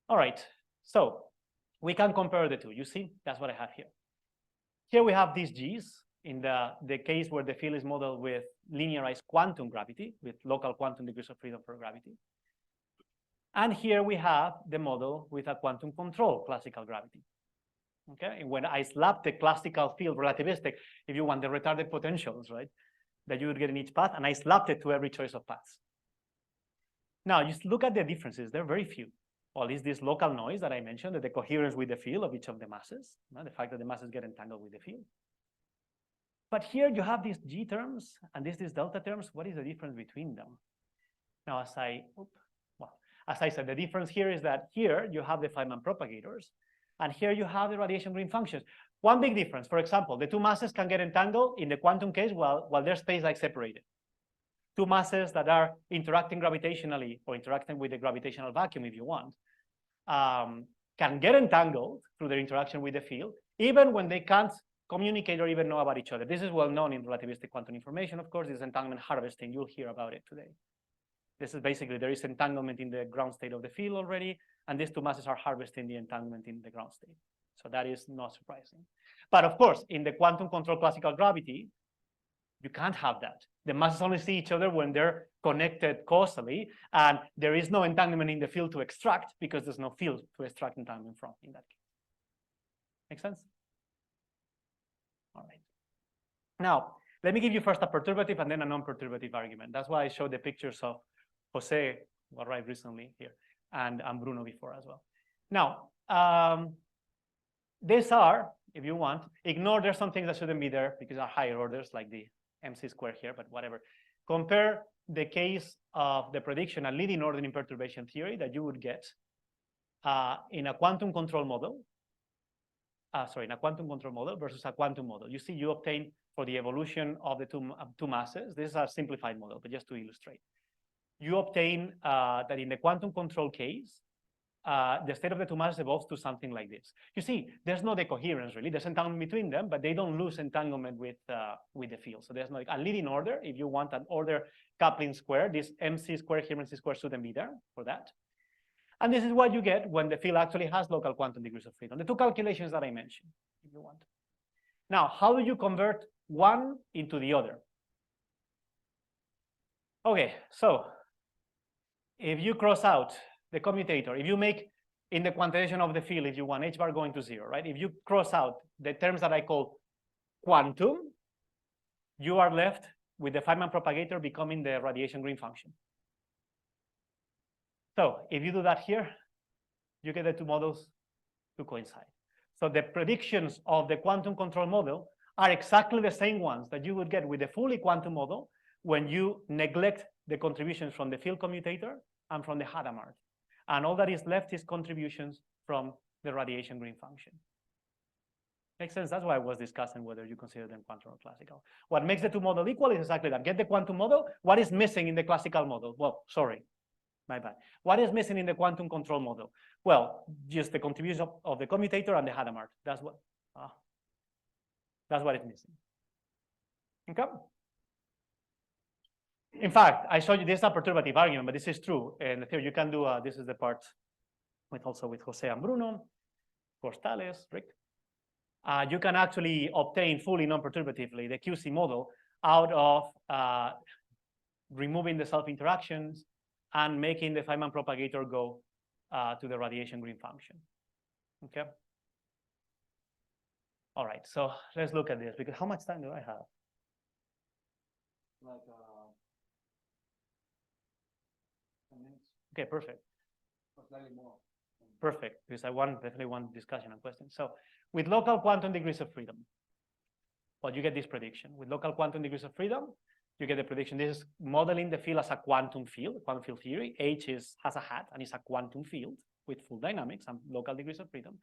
All right, so we can compare the two. You see, that's what I have here. Here we have these G's in the case where the field is modeled with linearized quantum gravity, with local quantum degrees of freedom for gravity. And here we have the model with a quantum control classical gravity. Okay, and when I slap the classical field relativistic, if you want the retarded potentials, right, that you would get in each path, and I slapped it to every choice of paths. Now, just look at the differences. There are very few. Well, is this local noise that I mentioned, the coherence with the field of each of the masses, the fact that the masses get entangled with the field. But here you have these G terms and these delta terms. What is the difference between them? Now, as I said, the difference here is that here you have the Feynman propagators, and here you have the radiation green functions. One big difference, for example, the two masses can get entangled in the quantum case while they're space-like separated. Two masses that are interacting gravitationally or interacting with the gravitational vacuum, if you want, can get entangled through their interaction with the field, even when they can't communicate or even know about each other. This is well known in relativistic quantum information, of course. This is entanglement harvesting. You'll hear about it today. This is basically, there is entanglement in the ground state of the field already, and these two masses are harvesting the entanglement in the ground state. So that is not surprising. But of course, in the quantum control classical gravity, you can't have that. The masses only see each other when they're connected causally, and there is no entanglement in the field to extract because there's no field to extract entanglement from in that case. Make sense? All right. Now, let me give you first a perturbative and then a non-perturbative argument. That's why I showed the pictures of Jose, who arrived recently here, and Bruno before as well. Now, these are, if you want, ignore there's some things that shouldn't be there because are higher orders, like the MC square here, but whatever. Compare the case of the prediction and leading order in perturbation theory that you would get in a quantum control model. In a quantum control model versus a quantum model. You see, you obtain for the evolution of the two masses. This is a simplified model, but just to illustrate. You obtain that in the quantum control case, the state of the two masses evolves to something like this. You see, there's no decoherence really. There's entanglement between them, but they don't lose entanglement with the field. So there's no a leading order. If you want an order coupling square, this MC square here, MC square shouldn't be there for that. And this is what you get when the field actually has local quantum degrees of freedom. The two calculations that I mentioned, if you want. Now, how do you convert one into the other? Okay, so if you cross out the commutator, if you make in the quantization of the field, if you want h bar going to 0, right? If you cross out the terms that I call quantum, you are left with the Feynman propagator becoming the radiation green function. So if you do that here, you get the two models to coincide. So the predictions of the quantum control model are exactly the same ones that you would get with the fully quantum model when you neglect the contributions from the field commutator and from the Hadamard. And all that is left is contributions from the radiation green function. Makes sense? That's why I was discussing whether you consider them quantum or classical. What makes the two models equal is exactly that. Get the quantum model. What is missing in the classical model? Well, sorry, my bad. What is missing in the quantum control model? Well, just the contribution of the commutator and the Hadamard. That's what is missing. Okay. In fact, I showed you this is a perturbative argument, but this is true. And here you can do this is the part also with Jose and Bruno, of course, Thales, Rick. You can actually obtain fully non-perturbatively the QC model out of removing the self-interactions and making the Feynman propagator go to the radiation green function. Okay. All right, so let's look at this because how much time do I have? Like 10 minutes. Okay, perfect. Or slightly more. Perfect, because I definitely want discussion and questions. So with local quantum degrees of freedom, well, you get this prediction. With local quantum degrees of freedom, you get the prediction. This is modeling the field as a quantum field theory. H has a hat and it's a quantum field with full dynamics and local degrees of freedom.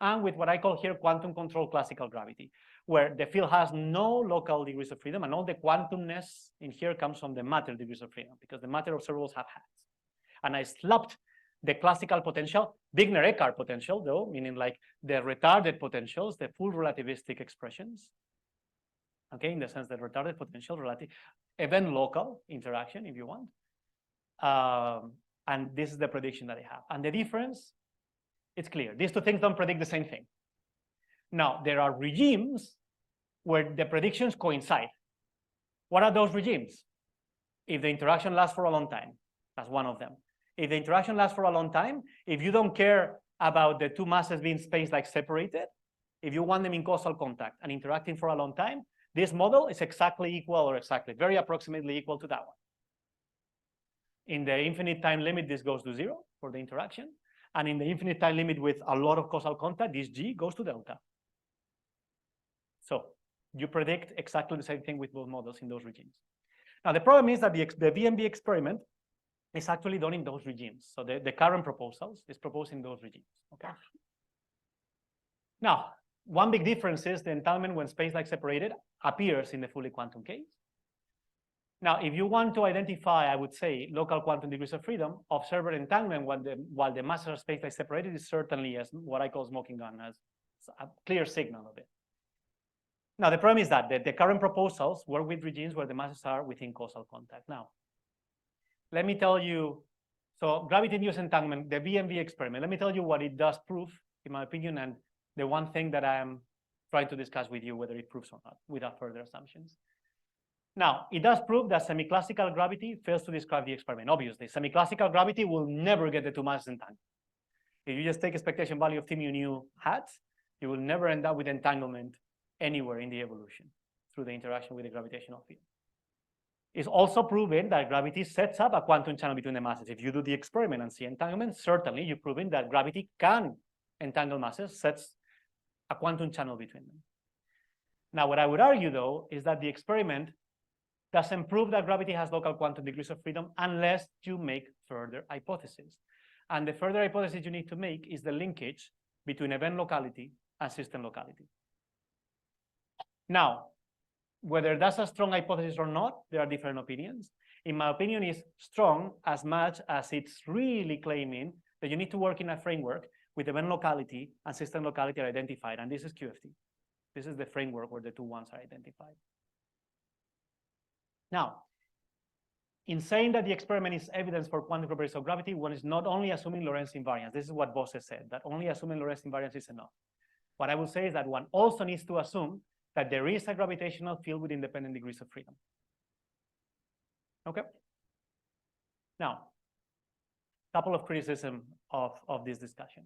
And with what I call here quantum control classical gravity, where the field has no local degrees of freedom and all the quantumness in here comes from the matter degrees of freedom because the matter observables have hats. And I slapped the classical potential, Wigner-Eckart potential though, meaning like the retarded potentials, the full relativistic expressions. Okay, in the sense that retarded potential, relative, event local interaction, if you want. And this is the prediction that I have. And the difference, it's clear. These two things don't predict the same thing. Now, there are regimes where the predictions coincide. What are those regimes? If the interaction lasts for a long time, that's one of them. If the interaction lasts for a long time, if you don't care about the two masses being space-like separated, if you want them in causal contact and interacting for a long time, this model is exactly equal or exactly, very approximately equal to that one. In the infinite time limit, this goes to 0 for the interaction. And in the infinite time limit with a lot of causal contact, this G goes to delta. So you predict exactly the same thing with both models in those regimes. Now, the problem is that the VMB experiment is actually done in those regimes. So the current proposals is proposing those regimes, okay? Now, one big difference is the entanglement when space-like separated appears in the fully quantum case. Now, if you want to identify, I would say, local quantum degrees of freedom, observer entanglement while the masses are space-like separated is certainly as what I call smoking gun, as a clear signal of it. Now, the problem is that the current proposals work with regimes where the masses are within causal contact. Now, let me tell you, so gravity-induced entanglement, the VMB experiment, let me tell you what it does prove, in my opinion, and the one thing that I am trying to discuss with you, whether it proves or not, without further assumptions. Now, it does prove that semi-classical gravity fails to describe the experiment. Obviously, semi-classical gravity will never get the two masses entangled. If you just take expectation value of T mu nu hat, you will never end up with entanglement anywhere in the evolution through the interaction with the gravitational field. It's also proven that gravity sets up a quantum channel between the masses. If you do the experiment and see entanglement, certainly you've proven that gravity can entangle masses, sets a quantum channel between them. Now, what I would argue, though, is that the experiment doesn't prove that gravity has local quantum degrees of freedom unless you make further hypotheses. And the further hypothesis you need to make is the linkage between event locality and system locality. Now, whether that's a strong hypothesis or not, there are different opinions. In my opinion, it's strong as much as it's really claiming that you need to work in a framework with event locality and system locality are identified. And this is QFT. This is the framework where the two ones are identified. Now, in saying that the experiment is evidence for quantum properties of gravity, one is not only assuming Lorentz invariance. This is what Bose said, that only assuming Lorentz invariance is enough. What I will say is that one also needs to assume that there is a gravitational field with independent degrees of freedom. Okay. Now, a couple of criticism of this discussion.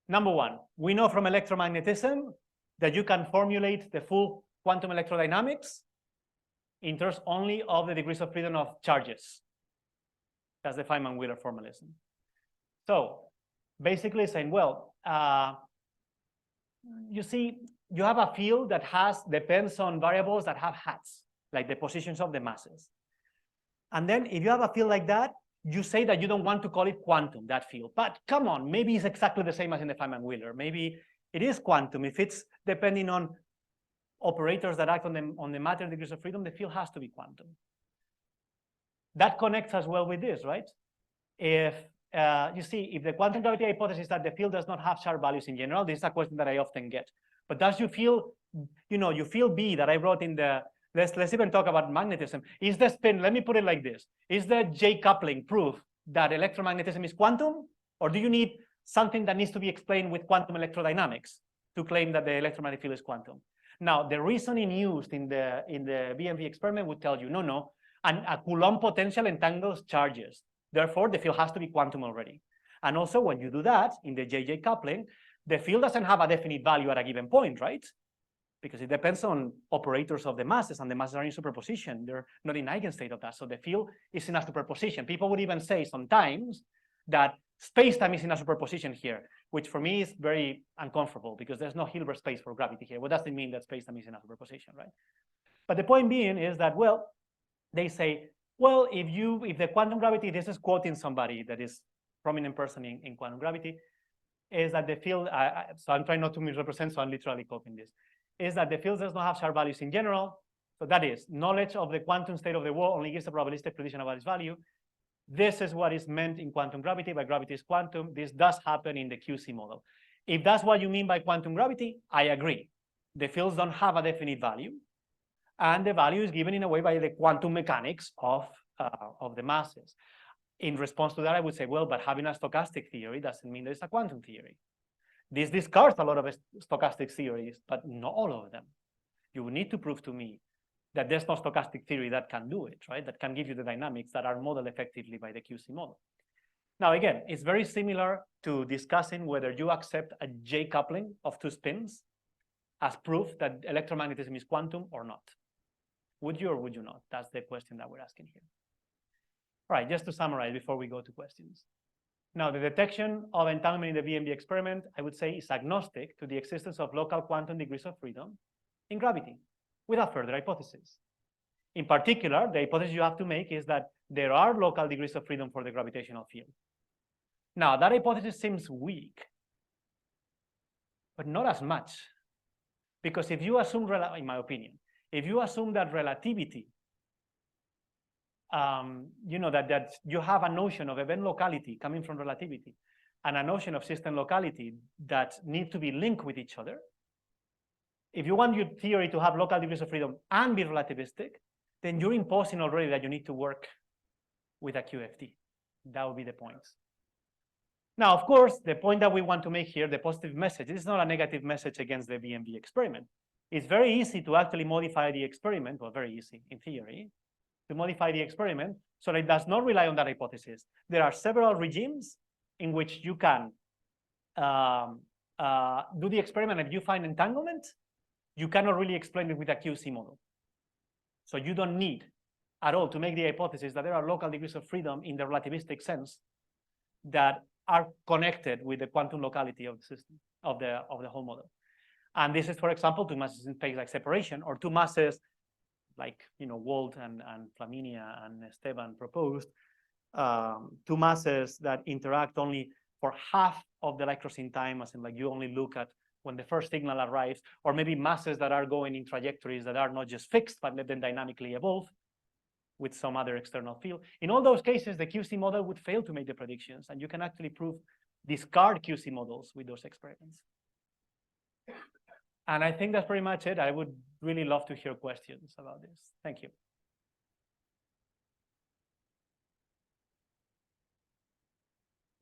Number one, we know from electromagnetism that you can formulate the full quantum electrodynamics in terms only of the degrees of freedom of charges. That's the Feynman-Wheeler formalism. So basically saying, well, you see, you have a field that depends on variables that have hats, like the positions of the masses. And then if you have a field like that, you say that you don't want to call it quantum, that field. But come on, maybe it's exactly the same as in the Feynman-Wheeler. Maybe it is quantum. If it's depending on operators that act on the matter degrees of freedom, the field has to be quantum. That connects as well with this, right? If you see, if the quantum gravity hypothesis is that the field does not have sharp values in general, this is a question that I often get. But does you feel B that I wrote in the, let's even talk about magnetism. Is the spin, let me put it like this. Is the J coupling proof that electromagnetism is quantum? Or do you need something that needs to be explained with quantum electrodynamics to claim that the electromagnetic field is quantum? Now, the reasoning used in the BMV experiment would tell you, no, and a Coulomb potential entangles charges. Therefore, the field has to be quantum already. And also, when you do that, in the JJ coupling, the field doesn't have a definite value at a given point, right? Because it depends on operators of the masses, and the masses are in superposition. They're not in eigenstate of that. So the field is in a superposition. People would even say sometimes that space-time is in a superposition here, which for me is very uncomfortable because there's no Hilbert space for gravity here. What does it mean that space-time is in a superposition, right? But the point being is that, well, they say, well, if the quantum gravity, this is quoting somebody that is prominent person in quantum gravity, is that the field, so I'm trying not to misrepresent, so I'm literally copying this, is that the field does not have sharp values in general. So that is, knowledge of the quantum state of the world only gives a probabilistic prediction about its value. This is what is meant in quantum gravity by gravity is quantum. This does happen in the QC model. If that's what you mean by quantum gravity, I agree. The fields don't have a definite value. And the value is given in a way by the quantum mechanics of the masses. In response to that, I would say, well, but having a stochastic theory doesn't mean there's a quantum theory. This discards a lot of stochastic theories, but not all of them. You would need to prove to me that there's no stochastic theory that can do it, right? That can give you the dynamics that are modeled effectively by the QC model. Now, again, it's very similar to discussing whether you accept a J coupling of two spins as proof that electromagnetism is quantum or not. Would you or would you not? That's the question that we're asking here. All right, just to summarize before we go to questions. Now, the detection of entanglement in the BMB experiment, I would say, is agnostic to the existence of local quantum degrees of freedom in gravity, without further hypothesis. In particular, the hypothesis you have to make is that there are local degrees of freedom for the gravitational field. Now, that hypothesis seems weak, but not as much. Because if you assume, in my opinion, if you assume that relativity, that you have a notion of event locality coming from relativity and a notion of system locality that need to be linked with each other, if you want your theory to have local degrees of freedom and be relativistic, then you're imposing already that you need to work with a QFT. That would be the point. Now, of course, the point that we want to make here, the positive message, this is not a negative message against the BMV experiment. It's very easy to actually modify the experiment, well, very easy in theory, to modify the experiment so that it does not rely on that hypothesis. There are several regimes in which you can do the experiment. If you find entanglement, you cannot really explain it with a QC model. So you don't need at all to make the hypothesis that there are local degrees of freedom in the relativistic sense that are connected with the quantum locality of the system, of the whole model. And this is, for example, two masses in space like separation, or two masses like, you know, Walt and Flaminia and Esteban proposed, two masses that interact only for half of the lectures in time, as in like you only look at when the first signal arrives, or maybe masses that are going in trajectories that are not just fixed, but let them dynamically evolve with some other external field. In all those cases, the QC model would fail to make the predictions, and you can actually discard QC models with those experiments. And I think that's pretty much it. I would really love to hear questions about this. Thank you.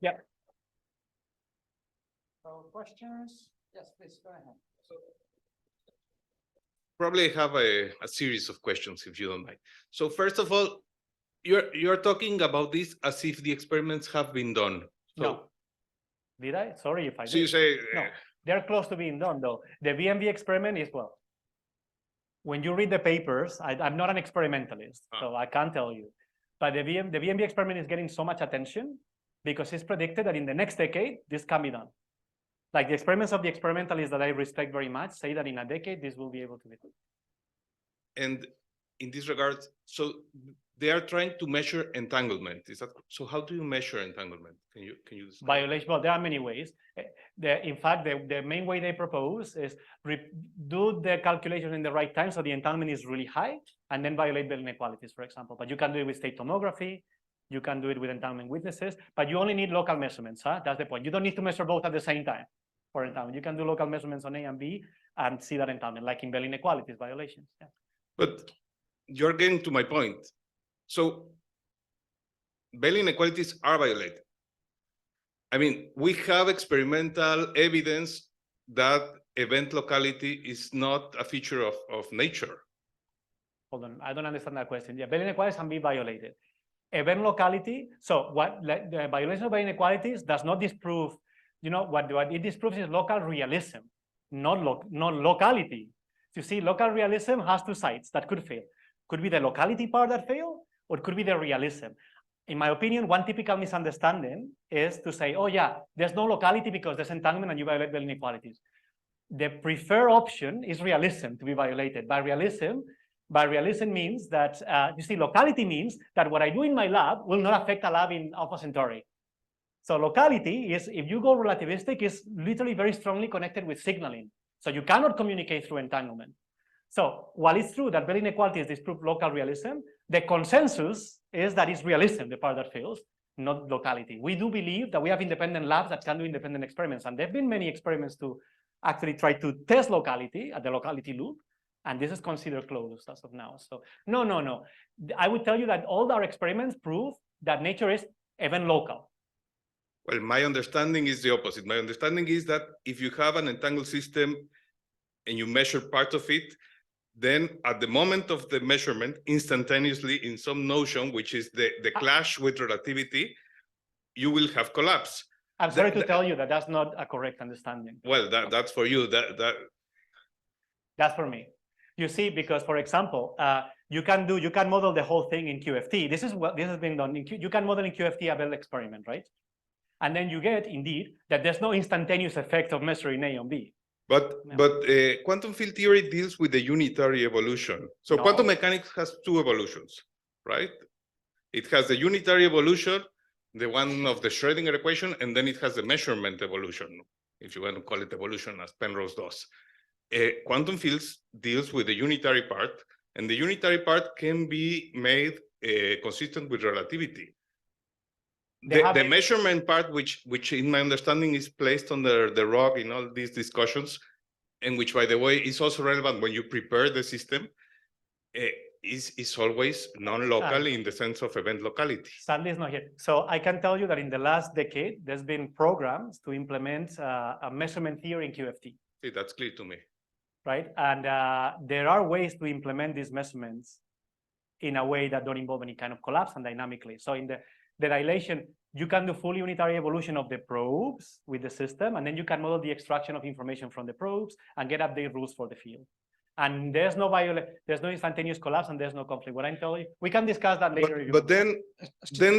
Yeah. So questions? Yes, please go ahead. Probably have a series of questions, if you don't mind. So first of all, you're talking about this as if the experiments have been done. So, No. Did I? Sorry if I did. So you say no. They're close to being done, though. The BMV experiment is, well, when you read the papers, I'm not an experimentalist, so I can't tell you. But the BMV experiment is getting so much attention because it's predicted that in the next decade, this can be done. Like the experiments of the experimentalists that I respect very much say that in a decade, this will be able to be done. And in this regard, so they are trying to measure entanglement. Is that so? How do you measure entanglement? Can you violation? Well, there are many ways. In fact, the main way they propose is do the calculation in the right time, so the entanglement is really high, and then violate Bell inequalities, for example. But you can do it with state tomography. You can do it with entanglement witnesses, but you only need local measurements. That's the point. You don't need to measure both at the same time for entanglement. You can do local measurements on A and B and see that entanglement, like in Bell inequalities violations. Yeah. But you're getting to my point. So Bell inequalities are violated. I mean, we have experimental evidence that event locality is not a feature of nature. Hold on, I don't understand that question. Yeah, Bell inequalities can be violated. Event locality, so what the violation of Bell inequalities does not disprove, you know, what it disproves is local realism, not locality. You see, local realism has two sides that could fail. Could be the locality part that failed, or it could be the realism. In my opinion, one typical misunderstanding is to say, oh yeah, there's no locality because there's entanglement and you violate Bell inequalities. The preferred option is realism to be violated. By realism means that, you see, locality means that what I do in my lab will not affect a lab in Alpha Centauri. So locality is, if you go relativistic, is literally very strongly connected with signaling. So you cannot communicate through entanglement. So while it's true that Bell inequalities disprove local realism, the consensus is that it's realism, the part that fails, not locality. We do believe that we have independent labs that can do independent experiments, and there have been many experiments to actually try to test locality at the locality loop, and this is considered closed as of now. So no. I would tell you that all our experiments prove that nature is event local. Well, my understanding is the opposite. My understanding is that if you have an entangled system and you measure part of it, then at the moment of the measurement, instantaneously in some notion, which is the clash with relativity, you will have collapse. I'm sorry to tell you that that's not a correct understanding. Well, that's for you. That's for me. You see, because for example, you can model the whole thing in QFT. This has been done. You can model in QFT a Bell experiment, right? And then you get indeed that there's no instantaneous effect of measuring A on B. But quantum field theory deals with the unitary evolution. So quantum mechanics has two evolutions, right? It has the unitary evolution, the one of the Schrödinger equation, and then it has the measurement evolution, if you want to call it evolution, as Penrose does. Quantum fields deals with the unitary part, and the unitary part can be made consistent with relativity. The measurement part, which in my understanding is placed under the rug in all these discussions, and which, by the way, is also relevant when you prepare the system, is always non-local in the sense of event locality. Sadly, it's not here. So I can tell you that in the last decade, there's been programs to implement a measurement theory in QFT, See, that's clear to me. right? And there are ways to implement these measurements in a way that don't involve any kind of collapse and dynamically. So in the dilation, you can do full unitary evolution of the probes with the system, and then you can model the extraction of information from the probes and get update rules for the field. And there's no instantaneous collapse, and there's no conflict. What I'm telling you, we can discuss that later. But then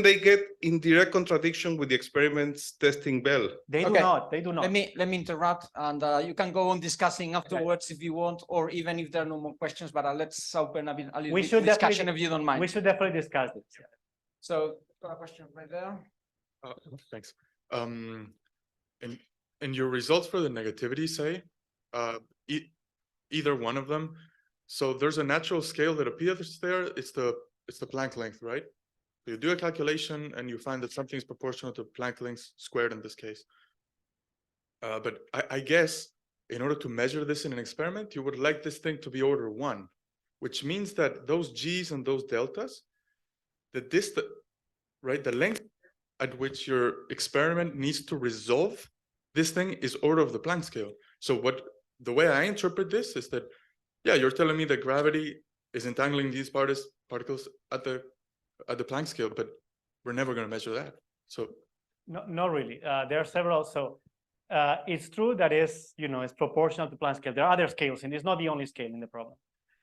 they get in direct contradiction with the experiments testing Bell. They do Okay. not. They do not. Let me interrupt, and you can go on discussing afterwards if you want, or even if there are no more questions. But let's open a little We bit should discussion definitely- if you don't mind. We should definitely discuss this. So, got a question right there. Thanks. In your results for the negativity, say, either one of them. So there's a natural scale that appears there. It's the Planck length, right? So you do a calculation and you find that something is proportional to Planck length squared in this case. But I guess in order to measure this in an experiment, you would like this thing to be order 1, which means that those G's and those deltas, the distance, right, the length at which your experiment needs to resolve this thing is order of the Planck scale. So the way I interpret this is that, yeah, you're telling me that gravity is entangling these particles at the Planck scale, but we're never going to measure that. So No, not really. There are several. So it's true that it's proportional to Planck scale. There are other scales, and it's not the only scale in the problem.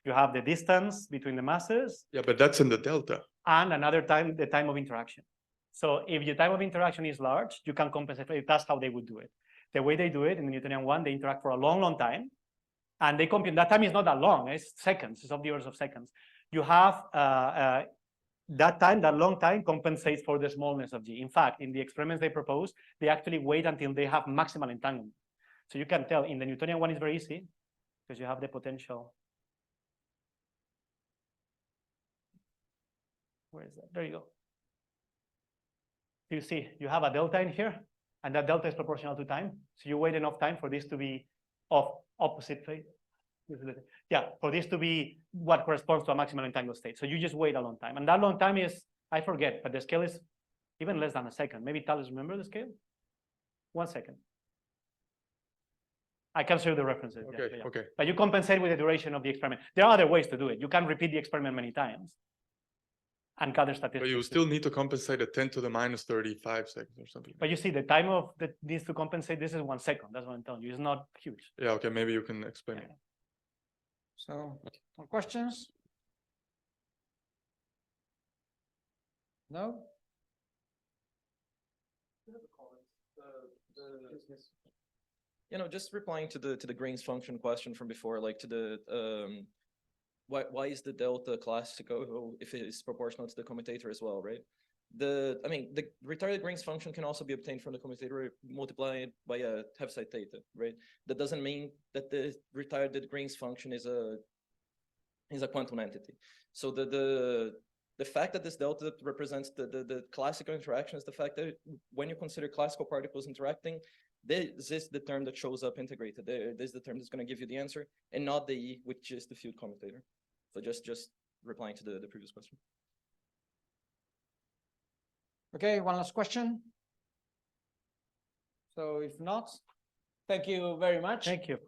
You have the distance between the masses. yeah, but that's in the delta. And another time, the time of interaction. So if your time of interaction is large, you can compensate. That's how they would do it. The way they do it in the Newtonian one, they interact for a long, long time. And they compute, that time is not that long, it's seconds, it's of the orders of seconds. You have that time, that long time compensates for the smallness of G. In fact, in the experiments they propose, they actually wait until they have maximal entanglement. So you can tell in the Newtonian one is very easy because you have the potential. Where is that? There you go. You see, you have a delta in here, and that delta is proportional to time. So you wait enough time for this to be of opposite phase. Yeah, for this to be what corresponds to a maximal entangled state. So you just wait a long time. And that long time is, I forget, but the scale is even less than a second. Maybe Thales, remember the scale? 1 second. I can show you the references. Okay, yeah. okay. But you compensate with the duration of the experiment. There are other ways to do it. You can repeat the experiment many times and gather statistics. But you still need to compensate at 10 to the minus 35 seconds or something. But you see, the time of that needs to compensate, this is 1 second. That's what I'm telling you. It's not huge. Yeah, okay, maybe you can explain it. So, more questions? No? Just replying to the Green's function question from before, like to the why is the delta classical if it is proportional to the commutator as well, right? The retarded Green's function can also be obtained from the commutator multiplied by a Heaviside theta, right? That doesn't mean that the retarded Green's function is a quantum entity. So the fact that this delta represents the classical interaction is the fact that when you consider classical particles interacting, this is the term that shows up integrated. This is the term that's going to give you the answer, and not the E, which is the field commutator. So just replying to the previous question. Okay, one last question. So if not, thank you very much. Thank you.